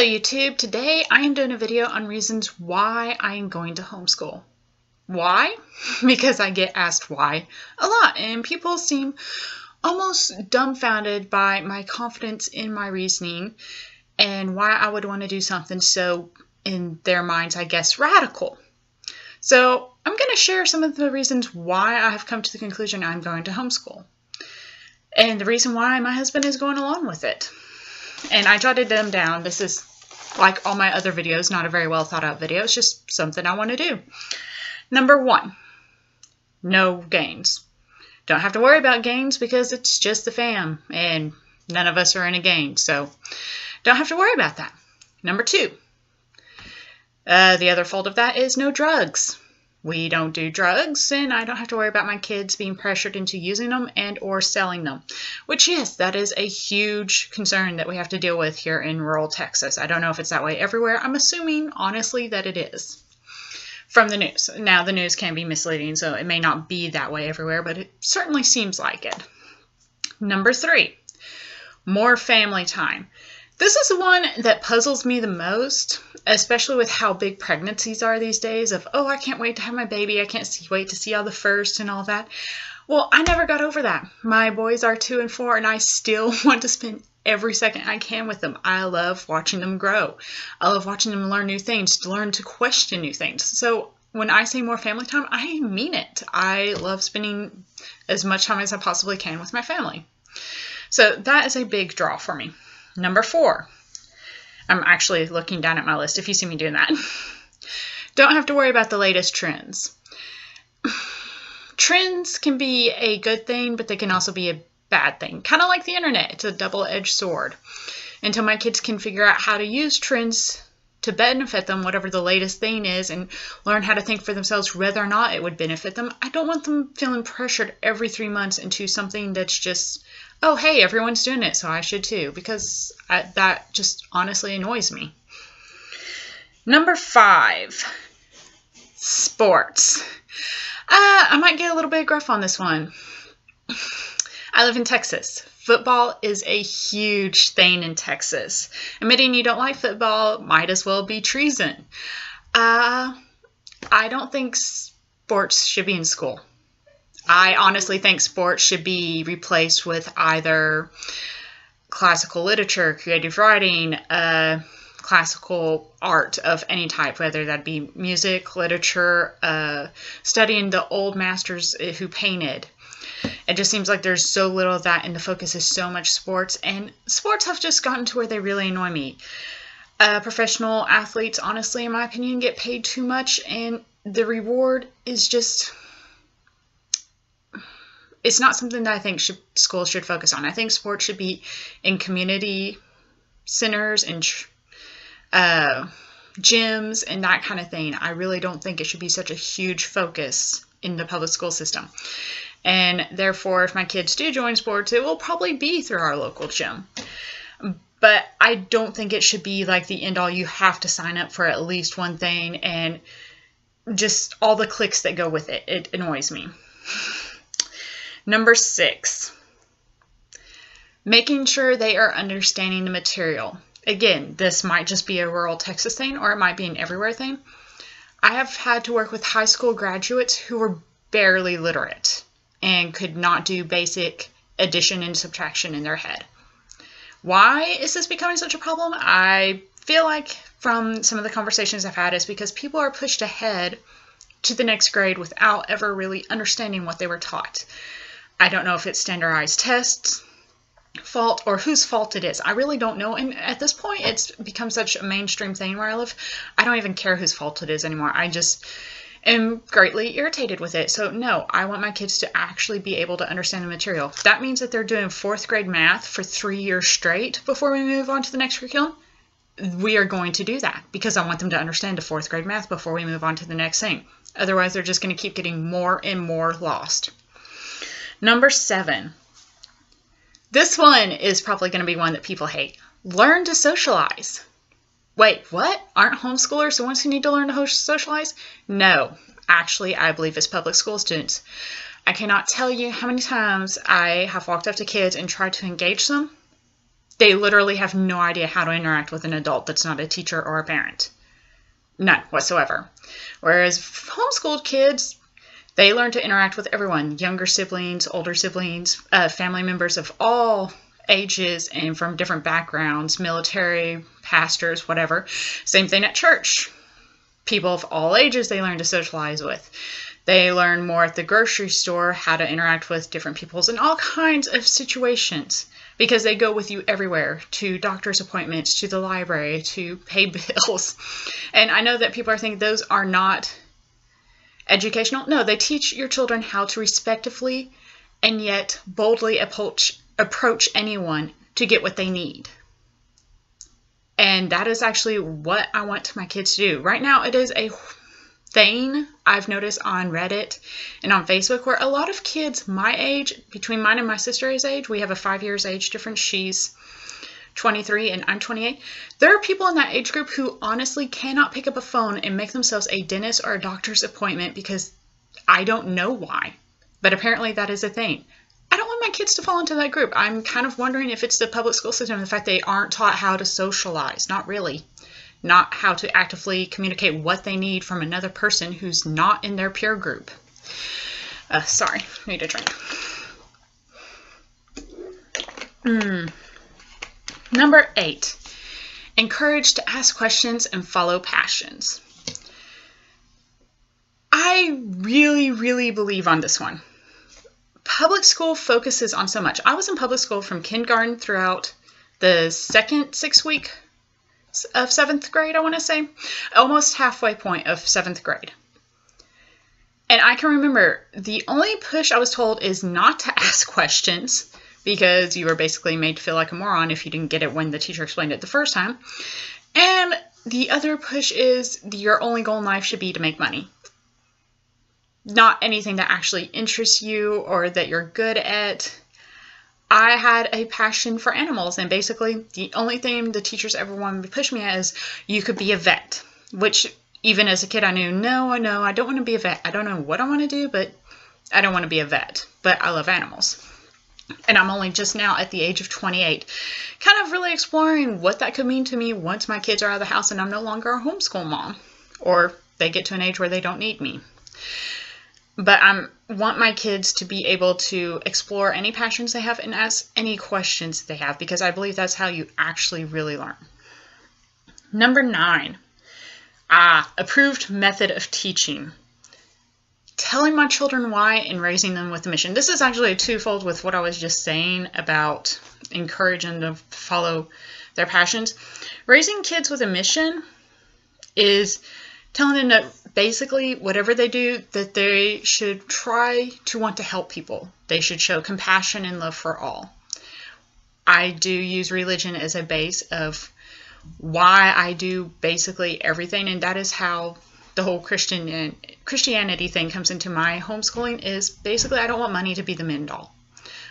Hello YouTube, today I am doing a video on reasons why I am going to homeschool. Why? Because I get asked why a lot and people seem almost dumbfounded by my confidence in my reasoning and why I would want to do something so, in their minds, I guess, radical. So I'm going to share some of the reasons why I have come to the conclusion I'm going to homeschool. And the reason why my husband is going along with it. And I jotted them down. This is like all my other videos, not a very well thought out video. It's just something I want to do. Number 1, no gains. Don't have to worry about gains because it's just the fam and none of us are in a gang. So don't have to worry about that. Number 2, the other fold of that is no drugs. We don't do drugs, and I don't have to worry about my kids being pressured into using them and or selling them. Which, yes, that is a huge concern that we have to deal with here in rural Texas. I don't know if it's that way everywhere. I'm assuming, honestly, that it is. From the news. Now, the news can be misleading, so it may not be that way everywhere, but it certainly seems like it. Number 3, more family time. This is the one that puzzles me the most, especially with how big pregnancies are these days of, oh, I can't wait to have my baby. I can't wait to see all the first and all that. Well, I never got over that. My boys are 2 and 4, and I still want to spend every second I can with them. I love watching them grow. I love watching them learn new things, to learn to question new things. So when I say more family time, I mean it. I love spending as much time as I possibly can with my family. So that is a big draw for me. Number 4, I'm actually looking down at my list if you see me doing that. Don't have to worry about the latest trends. Trends can be a good thing, but they can also be a bad thing. Kind of like the internet. It's a double-edged sword. Until my kids can figure out how to use trends to benefit them, whatever the latest thing is, and learn how to think for themselves whether or not it would benefit them, I don't want them feeling pressured every 3 months into something that's just, oh, hey, everyone's doing it, so I should too, because that just honestly annoys me. Number 5, sports. I might get a little bit gruff on this one. I live in Texas. Football is a huge thing in Texas. Admitting you don't like football might as well be treason. I don't think sports should be in school. I honestly think sports should be replaced with either classical literature, creative writing, classical art of any type, whether that be music, literature, studying the old masters who painted. It just seems like there's so little of that, and the focus is so much sports, and sports have just gotten to where they really annoy me. Professional athletes, honestly, in my opinion, get paid too much, and the reward is just, it's not something that I think schools should focus on. I think sports should be in community centers and gyms and that kind of thing. I really don't think it should be such a huge focus in the public school system. And therefore, if my kids do join sports, it will probably be through our local gym. But I don't think it should be like the end all. You have to sign up for at least one thing and just all the clicks that go with it. It annoys me. Number 6, making sure they are understanding the material. Again, this might just be a rural Texas thing, or it might be an everywhere thing. I have had to work with high school graduates who were barely literate and could not do basic addition and subtraction in their head. Why is this becoming such a problem? I feel like from some of the conversations I've had is because people are pushed ahead to the next grade without ever really understanding what they were taught. I don't know if it's standardized tests fault or whose fault it is. I really don't know, and at this point it's become such a mainstream thing where I live. I don't even care whose fault it is anymore. I just am greatly irritated with it. So no, I want my kids to actually be able to understand the material. That means that they're doing 4th grade math for 3 years straight before we move on to the next curriculum. We are going to do that because I want them to understand the 4th grade math before we move on to the next thing. Otherwise, they're just going to keep getting more and more lost. Number 7. This one is probably going to be one that people hate. Learn to socialize. Wait, what? Aren't homeschoolers the ones who need to learn to socialize? No, actually, I believe it's public school students. I cannot tell you how many times I have walked up to kids and tried to engage them, They literally have no idea how to interact with an adult that's not a teacher or a parent. None whatsoever. Whereas homeschooled kids, they learn to interact with everyone, younger siblings, older siblings, family members of all ages and from different backgrounds, military, pastors, whatever. Same thing at church. People of all ages they learn to socialize with. They learn more at the grocery store how to interact with different peoples in all kinds of situations because they go with you everywhere, to doctor's appointments, to the library, to pay bills. And I know that people are thinking those are not educational. No, they teach your children how to respectfully and yet boldly approach anyone to get what they need. And that is actually what I want my kids to do. Right now, it is a thing I've noticed on Reddit and on Facebook where a lot of kids my age, between mine and my sister's age, we have a 5 years age difference. She's 23 and I'm 28. There are people in that age group who honestly cannot pick up a phone and make themselves a dentist or a doctor's appointment because I don't know why. But apparently that is a thing. I don't want my kids to fall into that group. I'm kind of wondering if it's the public school system, the fact they aren't taught how to socialize. Not really. Not how to actively communicate what they need from another person who's not in their peer group. Sorry, need a drink. Number 8, encourage to ask questions and follow passions. I really, really believe on this one. Public school focuses on so much. I was in public school from kindergarten throughout the second 6 week of 7th grade, I want to say. Almost halfway point of 7th grade. And I can remember the only push I was told is not to ask questions because you were basically made to feel like a moron if you didn't get it when the teacher explained it the first time. And the other push is your only goal in life should be to make money. Not anything that actually interests you or that you're good at. I had a passion for animals, and basically the only thing the teachers ever wanted to push me at is you could be a vet, which even as a kid I knew, no, I don't want to be a vet. I don't know what I want to do, but I don't want to be a vet, but I love animals. And I'm only just now at the age of 28, kind of really exploring what that could mean to me once my kids are out of the house and I'm no longer a homeschool mom, or they get to an age where they don't need me. But I want my kids to be able to explore any passions they have and ask any questions they have, because I believe that's how you actually really learn. Number 9, approved method of teaching. Telling my children why and raising them with a mission. This is actually a twofold with what I was just saying about encouraging them to follow their passions. Raising kids with a mission is telling them that basically whatever they do, that they should try to want to help people. They should show compassion and love for all. I do use religion as a base of why I do basically everything, and that is how the whole Christianity thing comes into my homeschooling. Is basically I don't want money to be the end all.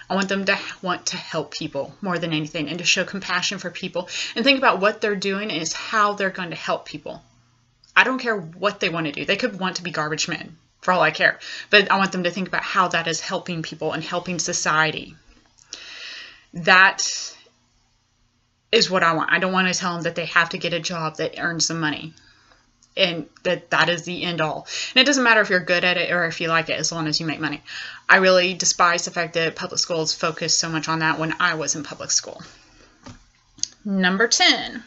I want them to want to help people more than anything, and to show compassion for people and think about what they're doing is how they're going to help people. I don't care what they want to do. They could want to be garbage men, for all I care. But I want them to think about how that is helping people and helping society. That is what I want. I don't want to tell them that they have to get a job that earns them money. And that is the end all. And it doesn't matter if you're good at it or if you like it, as long as you make money. I really despise the fact that public schools focus so much on that when I was in public school. Number 10.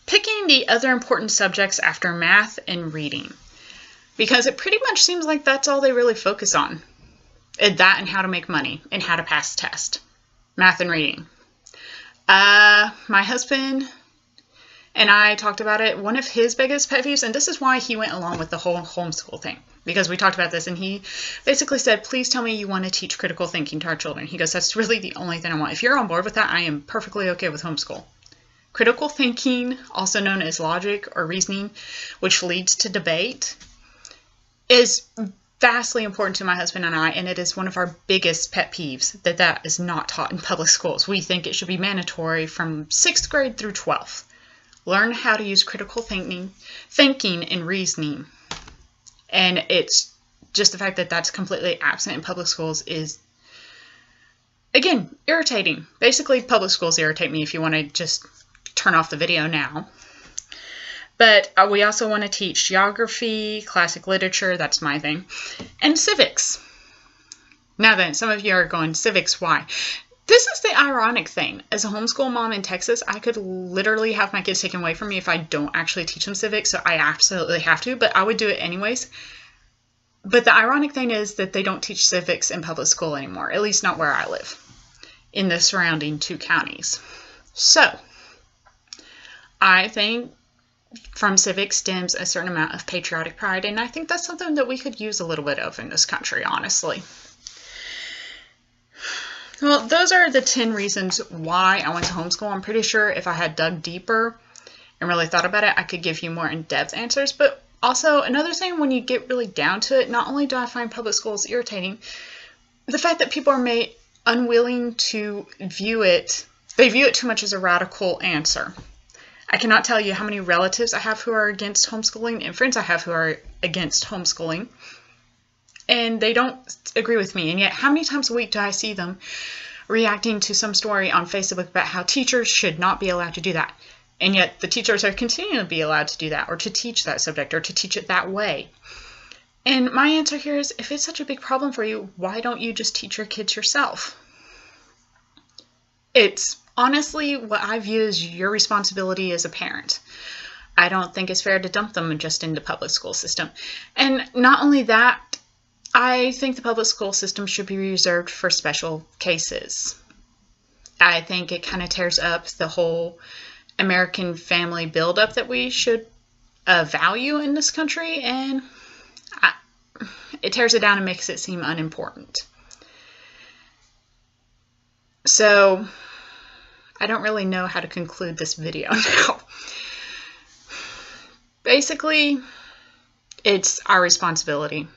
Picking the other important subjects after math and reading. Because it pretty much seems like that's all they really focus on. That and how to make money and how to pass test. Math and reading. My husband and I talked about it. One of his biggest pet peeves, and this is why he went along with the whole homeschool thing, because we talked about this, and he basically said, please tell me you want to teach critical thinking to our children. He goes, that's really the only thing I want. If you're on board with that, I am perfectly okay with homeschool. Critical thinking, also known as logic or reasoning, which leads to debate, is vastly important to my husband and I, and it is one of our biggest pet peeves that is not taught in public schools. We think it should be mandatory from 6th grade through 12th. Learn how to use critical thinking and reasoning. And it's just the fact that that's completely absent in public schools is again, irritating. Basically, public schools irritate me if you want to just turn off the video now. But we also want to teach geography, classic literature, that's my thing, and civics. Now then, some of you are going, civics, why? This is the ironic thing. As a homeschool mom in Texas, I could literally have my kids taken away from me if I don't actually teach them civics, so I absolutely have to, but I would do it anyways. But the ironic thing is that they don't teach civics in public school anymore, at least not where I live, in the surrounding 2 counties. So, I think from civics stems a certain amount of patriotic pride, and I think that's something that we could use a little bit of in this country, honestly. Well, those are the 10 reasons why I went to homeschool. I'm pretty sure if I had dug deeper and really thought about it, I could give you more in-depth answers. But also, another thing, when you get really down to it, not only do I find public schools irritating, the fact that people are made unwilling to view it, they view it too much as a radical answer. I cannot tell you how many relatives I have who are against homeschooling and friends I have who are against homeschooling, and they don't agree with me. And yet, how many times a week do I see them reacting to some story on Facebook about how teachers should not be allowed to do that? And yet, the teachers are continuing to be allowed to do that, or to teach that subject, or to teach it that way. And my answer here is, if it's such a big problem for you, why don't you just teach your kids yourself? It's honestly what I view as your responsibility as a parent. I don't think it's fair to dump them just into the public school system. And not only that, I think the public school system should be reserved for special cases. I think it kind of tears up the whole American family buildup that we should value in this country, and it tears it down and makes it seem unimportant. So, I don't really know how to conclude this video now. Basically, it's our responsibility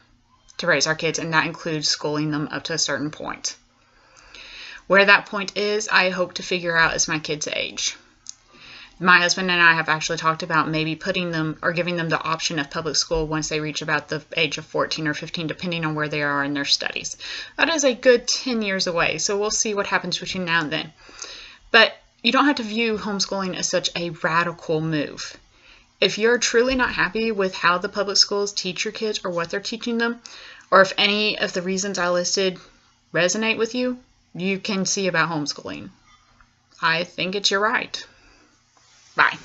to raise our kids, and that includes schooling them up to a certain point. Where that point is, I hope to figure out as my kids age. My husband and I have actually talked about maybe putting them or giving them the option of public school once they reach about the age of 14 or 15, depending on where they are in their studies. That is a good 10 years away, so we'll see what happens between now and then. But you don't have to view homeschooling as such a radical move. If you're truly not happy with how the public schools teach your kids or what they're teaching them, or if any of the reasons I listed resonate with you, you can see about homeschooling. I think it's your right. Bye.